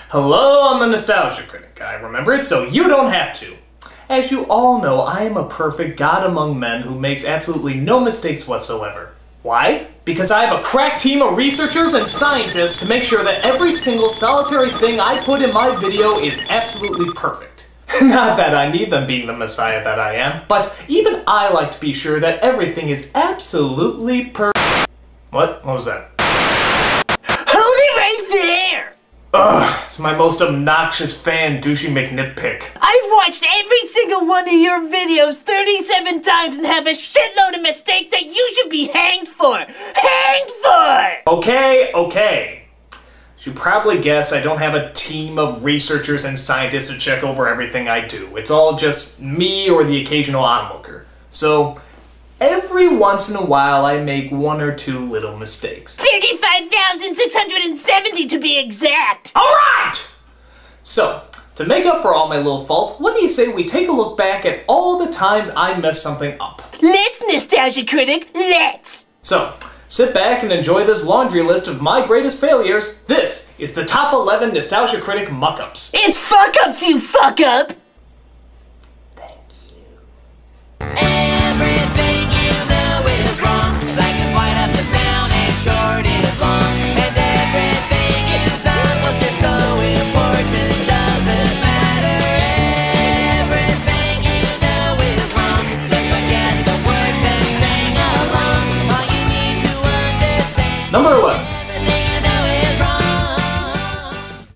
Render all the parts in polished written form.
Hello, I'm the Nostalgia Critic. I remember it so you don't have to. As you all know, I am a perfect god among men who makes absolutely no mistakes whatsoever. Why? Because I have a crack team of researchers and scientists to make sure that every single solitary thing I put in my video is absolutely perfect. Not that I need them being the messiah that I am, but even I like to be sure that everything is absolutely perfect. What? What was that? Hold it right there! Ugh, it's my most obnoxious fan, Douchey McNitpick. I've watched every single one of your videos 37 times and have a shitload of mistakes that you should be hanged for! Hanged for! Okay. As you probably guessed, I don't have a team of researchers and scientists to check over everything I do. It's all just me or the occasional onlooker. So, every once in a while I make one or two little mistakes. 35,670 to be exact! Alright! So, to make up for all my little faults, what do you say we take a look back at all the times I messed something up? Let's, Nostalgia Critic, let's! So, sit back and enjoy this laundry list of my greatest failures. This is the top 11 Nostalgia Critic muck-ups. It's fuck-ups, you fuck-up! Thank you. Everything you know is wrong. Black is white, up is down, and short is long. And everything is done was just so important, doesn't matter. Everything you know is wrong. Just forget the words and sing along. All you need to understand. Number 11. Everything you know is wrong.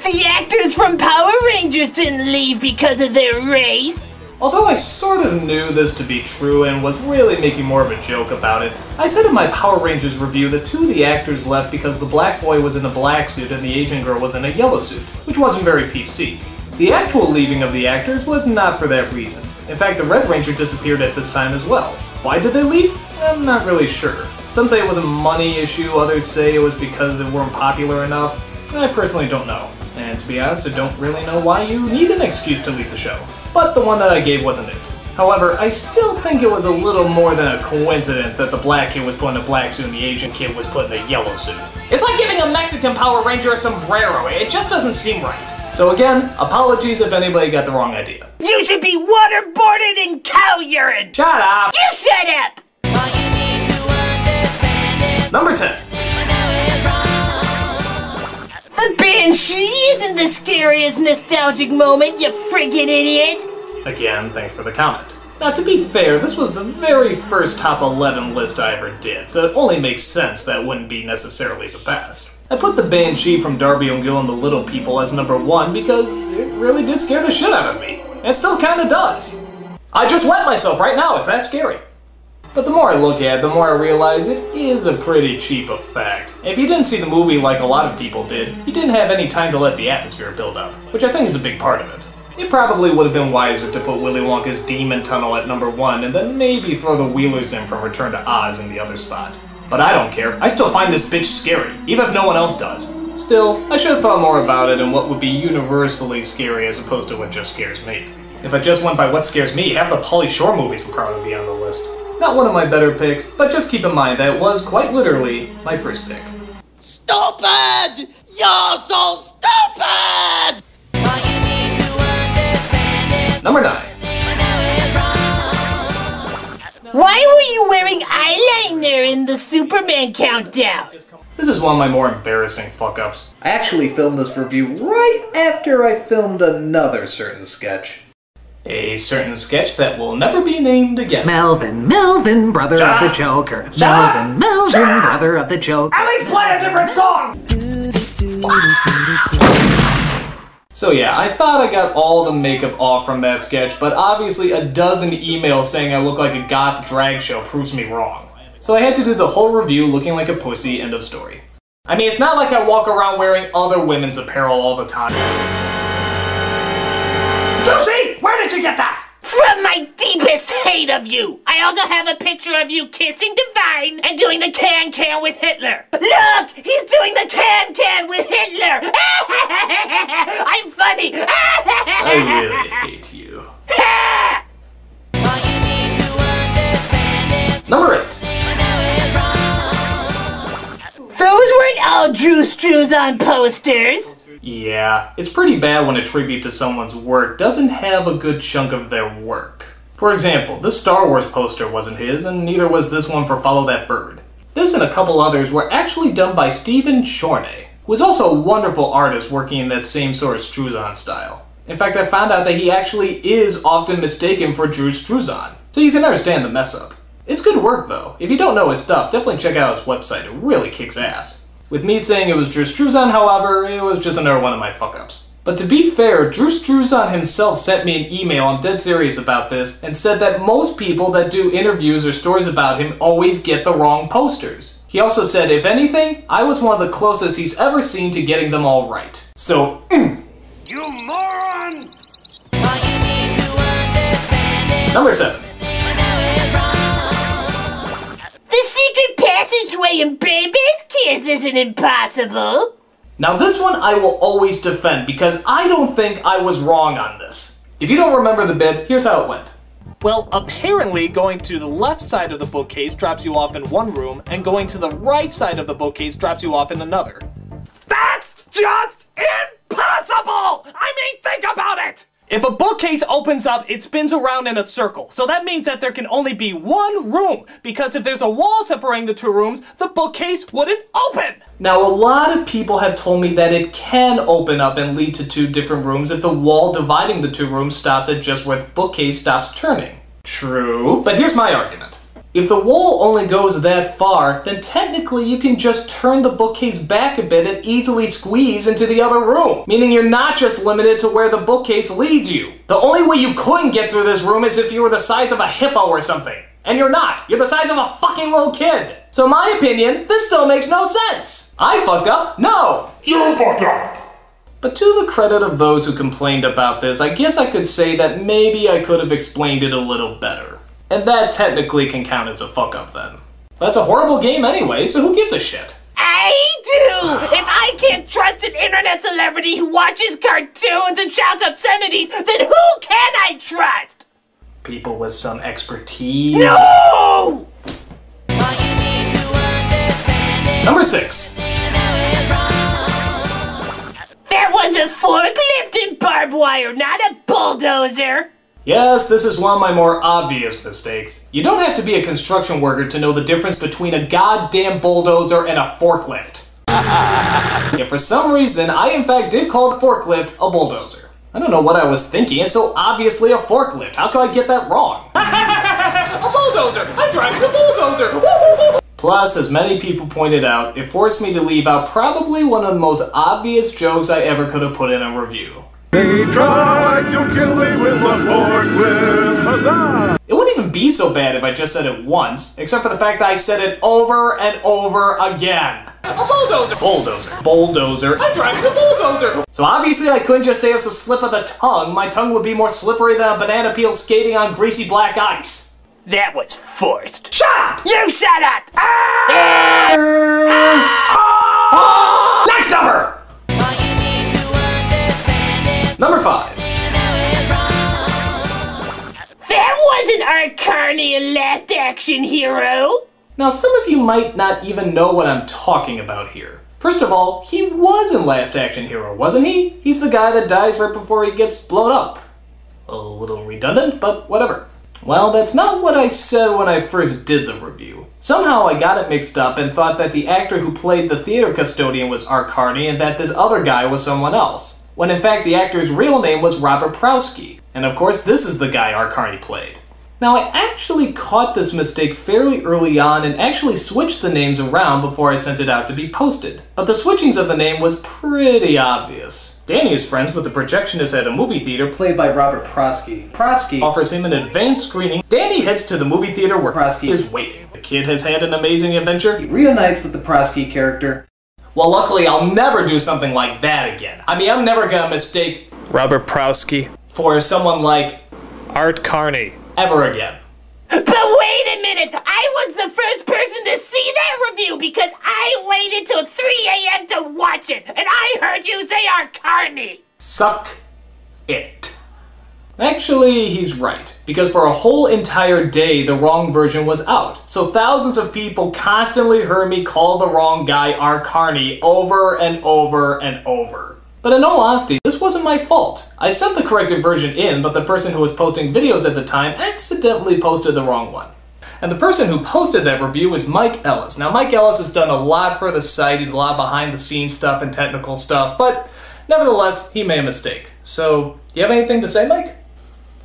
The actors from Power Rangers didn't leave because of their race. Although I sort of knew this to be true and was really making more of a joke about it, I said in my Power Rangers review that two of the actors left because the black boy was in a black suit and the Asian girl was in a yellow suit, which wasn't very PC. The actual leaving of the actors was not for that reason. In fact, the Red Ranger disappeared at this time as well. Why did they leave? I'm not really sure. Some say it was a money issue, others say it was because they weren't popular enough. I personally don't know. And to be honest, I don't really know why you need an excuse to leave the show. But the one that I gave wasn't it. However, I still think it was a little more than a coincidence that the black kid was put in a black suit and the Asian kid was put in a yellow suit. It's like giving a Mexican Power Ranger a sombrero. It just doesn't seem right. So again, apologies if anybody got the wrong idea. You should be waterboarded in cow urine! Shut up! You shut up! All you need to understand is Number 10. you know is wrong. The Banshee isn't the scariest nostalgic moment, you friggin' idiot! Again, thanks for the comment. Now, to be fair, this was the very first top 11 list I ever did, so it only makes sense that wouldn't be necessarily the best. I put the Banshee from Darby O'Gill and the Little People as number 1 because it really did scare the shit out of me. And it still kinda does. I just wet myself right now, it's that scary. But the more I look at it, the more I realize it is a pretty cheap effect. If you didn't see the movie like a lot of people did, you didn't have any time to let the atmosphere build up, which I think is a big part of it. It probably would have been wiser to put Willy Wonka's Demon Tunnel at number 1 and then maybe throw the Wheelers in from Return to Oz in the other spot. But I don't care, I still find this bitch scary, even if no one else does. Still, I should have thought more about it and what would be universally scary as opposed to what just scares me. If I just went by what scares me, half the Pauly Shore movies would probably be on the list. Not one of my better picks, but just keep in mind that it was quite literally my first pick. Stupid! You're so stupid! All you need to understand is Number 9. you know is wrong. Why were you wearing eyeliner in the Superman countdown? This is one of my more embarrassing fuck-ups. I actually filmed this review right after I filmed another certain sketch. A certain sketch that will never be named again. Melvin, brother Shut of the up. Joker. Shut up. Melvin, brother of the Joker. At least play a different song! So yeah, I thought I got all the makeup off from that sketch, but obviously a dozen emails saying I look like a goth drag show proves me wrong. So I had to do the whole review looking like a pussy, end of story. I mean, it's not like I walk around wearing other women's apparel all the time. Lucy, where did you get that? From my deepest hate of you! I also have a picture of you kissing Divine and doing the can-can with Hitler. Look! He's doing the can-can with Hitler! I'm funny! I really hate you. All you need to understand is Number 8. you know is wrong. Those weren't all Drew Strews on posters! Yeah, it's pretty bad when a tribute to someone's work doesn't have a good chunk of their work. For example, this Star Wars poster wasn't his, and neither was this one for Follow That Bird. This and a couple others were actually done by Stephen Chornay, who is also a wonderful artist working in that same sort of Struzan style. In fact, I found out that he actually is often mistaken for Drew Struzan, so you can understand the mess up. It's good work though. If you don't know his stuff, definitely check out his website, it really kicks ass. With me saying it was Drew Struzan, however, it was just another one of my fuck-ups. But to be fair, Drew Struzan himself sent me an email, I'm dead serious about this, and said that most people that do interviews or stories about him always get the wrong posters. He also said, if anything, I was one of the closest he's ever seen to getting them all right. So, You moron! Number 7. The secret passageway in Baby's Kids isn't impossible. Now this one I will always defend because I don't think I was wrong on this. If you don't remember the bit, here's how it went. Well, apparently going to the left side of the bookcase drops you off in one room, and going to the right side of the bookcase drops you off in another. That's just impossible! I mean, think about it! If a bookcase opens up, it spins around in a circle, so that means that there can only be one room, because if there's a wall separating the two rooms, the bookcase wouldn't open! Now, a lot of people have told me that it can open up and lead to two different rooms if the wall dividing the two rooms stops at just where the bookcase stops turning. True, but here's my argument. If the wall only goes that far, then technically you can just turn the bookcase back a bit and easily squeeze into the other room, meaning you're not just limited to where the bookcase leads you. The only way you couldn't get through this room is if you were the size of a hippo or something. And you're not. You're the size of a fucking little kid. So in my opinion, this still makes no sense. I fucked up? No. You fucked up! But to the credit of those who complained about this, I guess I could say that maybe I could have explained it a little better. And that technically can count as a fuck-up then. That's a horrible game anyway, so who gives a shit? I do! If I can't trust an internet celebrity who watches cartoons and shouts obscenities, then who can I trust? People with some expertise. No! Number 6. That was a forklift and barbed wire, not a bulldozer. Yes, this is one of my more obvious mistakes. You don't have to be a construction worker to know the difference between a goddamn bulldozer and a forklift. Yet for some reason, I in fact did call the forklift a bulldozer. I don't know what I was thinking, it's so obviously a forklift. How could I get that wrong? A bulldozer! I'm driving a bulldozer! Plus, as many people pointed out, it forced me to leave out probably one of the most obvious jokes I ever could have put in a review. They tried to kill me with a forklift, huzzah! It wouldn't even be so bad if I just said it once, except for the fact that I said it over and over again. A bulldozer! Bulldozer. Bulldozer. I'm driving a bulldozer! So obviously I couldn't just say it was a slip of the tongue. My tongue would be more slippery than a banana peel skating on greasy black ice. That was forced. Shut up! You shut up! Next number! Number 5. That wasn't Art Carney in Last Action Hero. Now some of you might not even know what I'm talking about here. First of all, he was in Last Action Hero, wasn't he? He's the guy that dies right before he gets blown up. A little redundant, but whatever. Well, that's not what I said when I first did the review. Somehow I got it mixed up and thought that the actor who played the theater custodian was Art Carney and that this other guy was someone else, when in fact the actor's real name was Robert Prowski. And of course this is the guy Art Carney played. Now I actually caught this mistake fairly early on and actually switched the names around before I sent it out to be posted. But the switchings of the name was pretty obvious. Danny is friends with the projectionist at a movie theater played by Robert Prosky. Prosky offers him an advanced screening. Danny heads to the movie theater where Prosky is waiting. The kid has had an amazing adventure. He reunites with the Prosky character. Well, luckily I'll never do something like that again. I mean, I'm never gonna mistake Robert Prowski for someone like Art Carney ever again. But wait a minute! I was the first person to see that review because I waited till 3 a.m. to watch it, and I heard you say Art Carney! Suck it. Actually, he's right, because for a whole entire day the wrong version was out, so thousands of people constantly heard me call the wrong guy Art Carney over and over and over. But in all honesty, this wasn't my fault. I sent the corrected version in, but the person who was posting videos at the time accidentally posted the wrong one. And the person who posted that review is Mike Ellis. Now, Mike Ellis has done a lot for the site, he's a lot behind the scenes stuff and technical stuff, but nevertheless, he made a mistake. So, you have anything to say, Mike?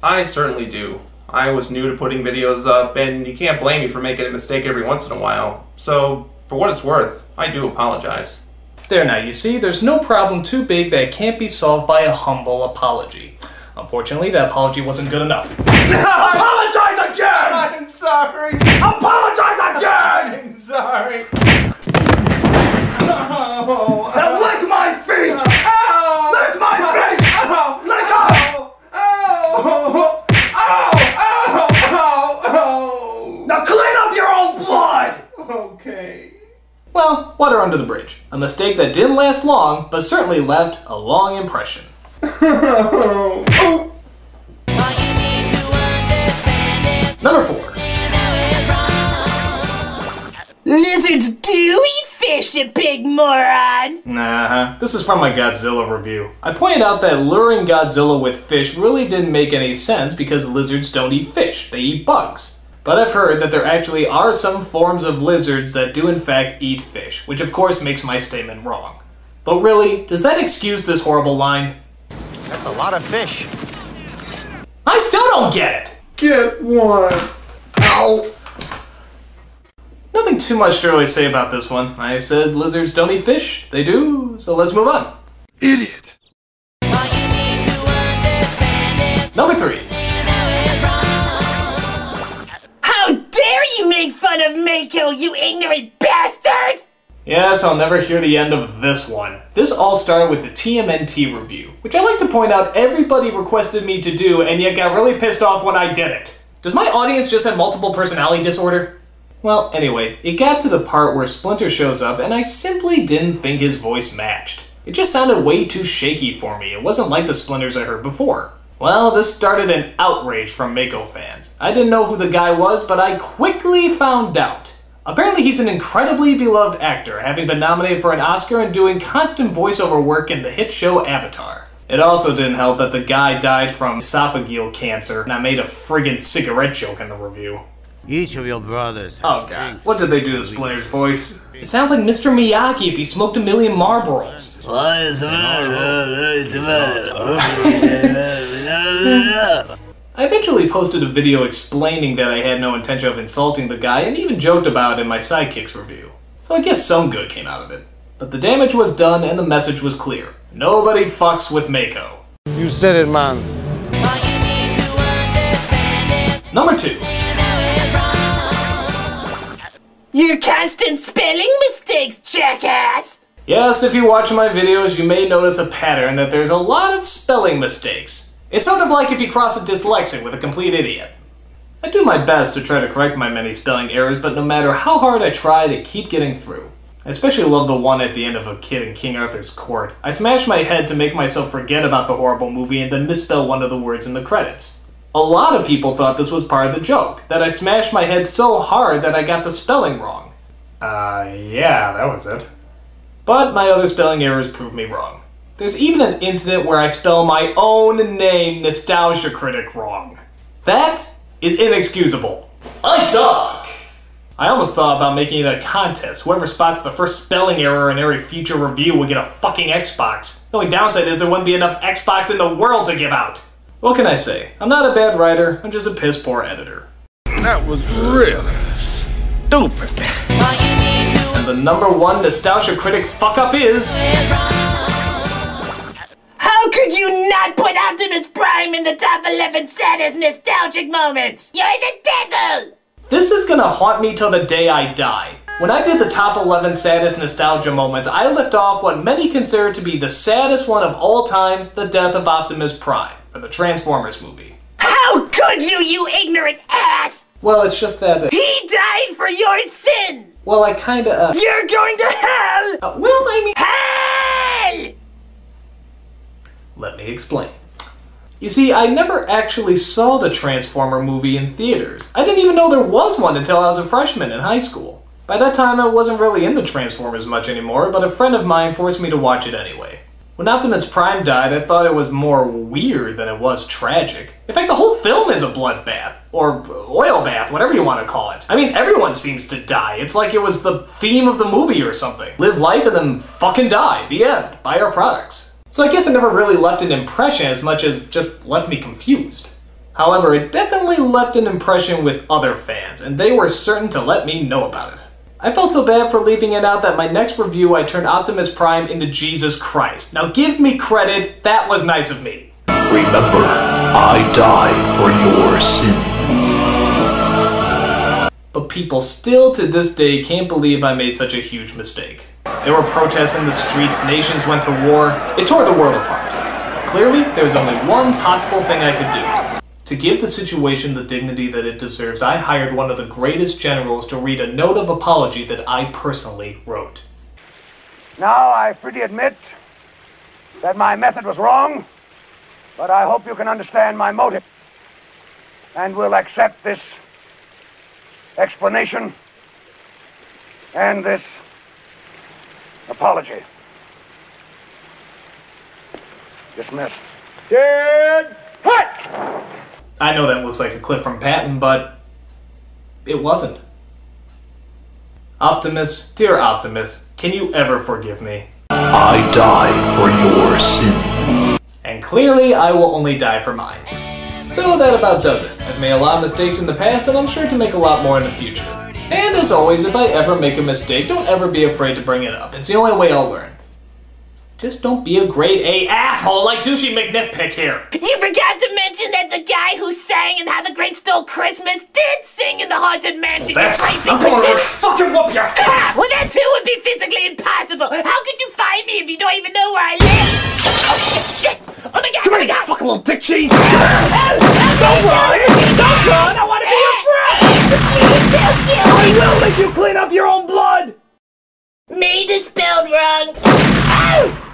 I certainly do. I was new to putting videos up, and you can't blame me for making a mistake every once in a while. So, for what it's worth, I do apologize. There now, you see, there's no problem too big that can't be solved by a humble apology. Unfortunately, that apology wasn't good enough. Apologize again! I'm sorry! Apologize again! I'm sorry! Now lick my feet! Ow! Lick my feet! Ow! Lick up! Ow! Ow! Ow! Ow! Now clean up your own blood! Okay. Well, water under the bridge. A mistake that didn't last long, but certainly left a long impression. Oh. All you need to understand is Number 4. you know it's wrong. Lizards do eat fish, you big moron! Nah, this is from my Godzilla review. I pointed out that luring Godzilla with fish really didn't make any sense because lizards don't eat fish, they eat bugs. But I've heard that there actually are some forms of lizards that do in fact eat fish, which of course makes my statement wrong. But really, does that excuse this horrible line? That's a lot of fish. I still don't get it! Get one. Ow. Nothing too much to really say about this one. I said lizards don't eat fish, they do, so let's move on. Idiot. All you need to understand is Number 3. you know it's wrong. How dare you make fun of Mako, you ignorant bastard! Yes, I'll never hear the end of this one. This all started with the TMNT review, which I like to point out everybody requested me to do and yet got really pissed off when I did it. Does my audience just have multiple personality disorder? Well, anyway, it got to the part where Splinter shows up and I simply didn't think his voice matched. It just sounded way too shaky for me. It wasn't like the Splinters I heard before. Well, this started an outrage from Mako fans. I didn't know who the guy was, but I quickly found out. Apparently he's an incredibly beloved actor, having been nominated for an Oscar and doing constant voiceover work in the hit show Avatar. It also didn't help that the guy died from esophageal cancer, and I made a friggin' cigarette joke in the review. Each of your brothers. Oh god, what did they do to Splinter's voice? It sounds like Mr. Miyagi if he smoked a million Marlboros. I eventually posted a video explaining that I had no intention of insulting the guy and even joked about it in my Sidekicks review. So I guess some good came out of it. But the damage was done and the message was clear. Nobody fucks with Mako. You said it, man. All you need to understand is Number 2. you know it's wrong. Your constant spelling mistakes, jackass! Yes, if you watch my videos, you may notice a pattern that there's a lot of spelling mistakes. It's sort of like if you cross a dyslexic with a complete idiot. I do my best to try to correct my many spelling errors, but no matter how hard I try, they keep getting through. I especially love the one at the end of A Kid in King Arthur's Court. I smash my head to make myself forget about the horrible movie and then misspell one of the words in the credits. A lot of people thought this was part of the joke, that I smashed my head so hard that I got the spelling wrong. Yeah, that was it. But my other spelling errors proved me wrong. There's even an incident where I spell my own name, Nostalgia Critic, wrong. That is inexcusable. I suck! I almost thought about making it a contest. Whoever spots the first spelling error in every future review would get a fucking Xbox. The only downside is there wouldn't be enough Xbox in the world to give out. What can I say? I'm not a bad writer, I'm just a piss poor editor. That was really stupid. All you need to And the number 1 Nostalgia Critic fuck-up is... is wrong. How could you not put Optimus Prime in the top 11 saddest nostalgic moments? You're the devil! This is gonna haunt me till the day I die. When I did the top 11 saddest nostalgia moments, I left off what many consider to be the saddest one of all time, the death of Optimus Prime, for the Transformers movie. How could you, you ignorant ass? Well, it's just that, He died for your sins! well, I kinda, You're going to hell! well, I mean... Hell! Let me explain. You see, I never actually saw the Transformer movie in theaters. I didn't even know there was one until I was a freshman in high school. By that time, I wasn't really into Transformers much anymore, but a friend of mine forced me to watch it anyway. When Optimus Prime died, I thought it was more weird than it was tragic. In fact, the whole film is a bloodbath, or oil bath, whatever you want to call it. I mean, everyone seems to die. It's like it was the theme of the movie or something. Live life and then fucking die. The end. Buy our products. So I guess it never really left an impression as much as just left me confused. However, it definitely left an impression with other fans, and they were certain to let me know about it. I felt so bad for leaving it out that my next review I turned Optimus Prime into Jesus Christ. Now give me credit, that was nice of me. Remember, I died for your sins. But people still to this day can't believe I made such a huge mistake. There were protests in the streets, nations went to war, it tore the world apart. Clearly, there was only one possible thing I could do. To give the situation the dignity that it deserves, I hired one of the greatest generals to read a note of apology that I personally wrote. Now, I freely admit that my method was wrong, but I hope you can understand my motive and will accept this explanation and this apology. Dismissed. Dead hut! I know that looks like a clip from Patton, but it wasn't. Optimus, dear Optimus, can you ever forgive me? I died for your sins. And clearly, I will only die for mine. So that about does it. I've made a lot of mistakes in the past, and I'm sure to make a lot more in the future. And as always, if I ever make a mistake, don't ever be afraid to bring it up. It's the only way I'll learn. Just don't be a grade A asshole like Douchey McNitpick here. You forgot to mention that the guy who sang and How the Grinch Stole Christmas did sing in the Haunted Mansion. I'm going to fucking whoop ya! Well, that too would be physically impossible. How could you find me if you don't even know where I live? Oh, shit! Oh my god! Come here, you fucking little dick cheese! Don't run! Don't run! I want to be your friend! I will make you clean up your own blood! Made is spelled wrong. Ow!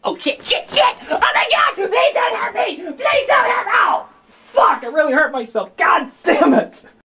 Oh shit, shit, shit! Oh my god! Please don't hurt me! Please don't hurt me! Ow! Fuck, I really hurt myself. God damn it!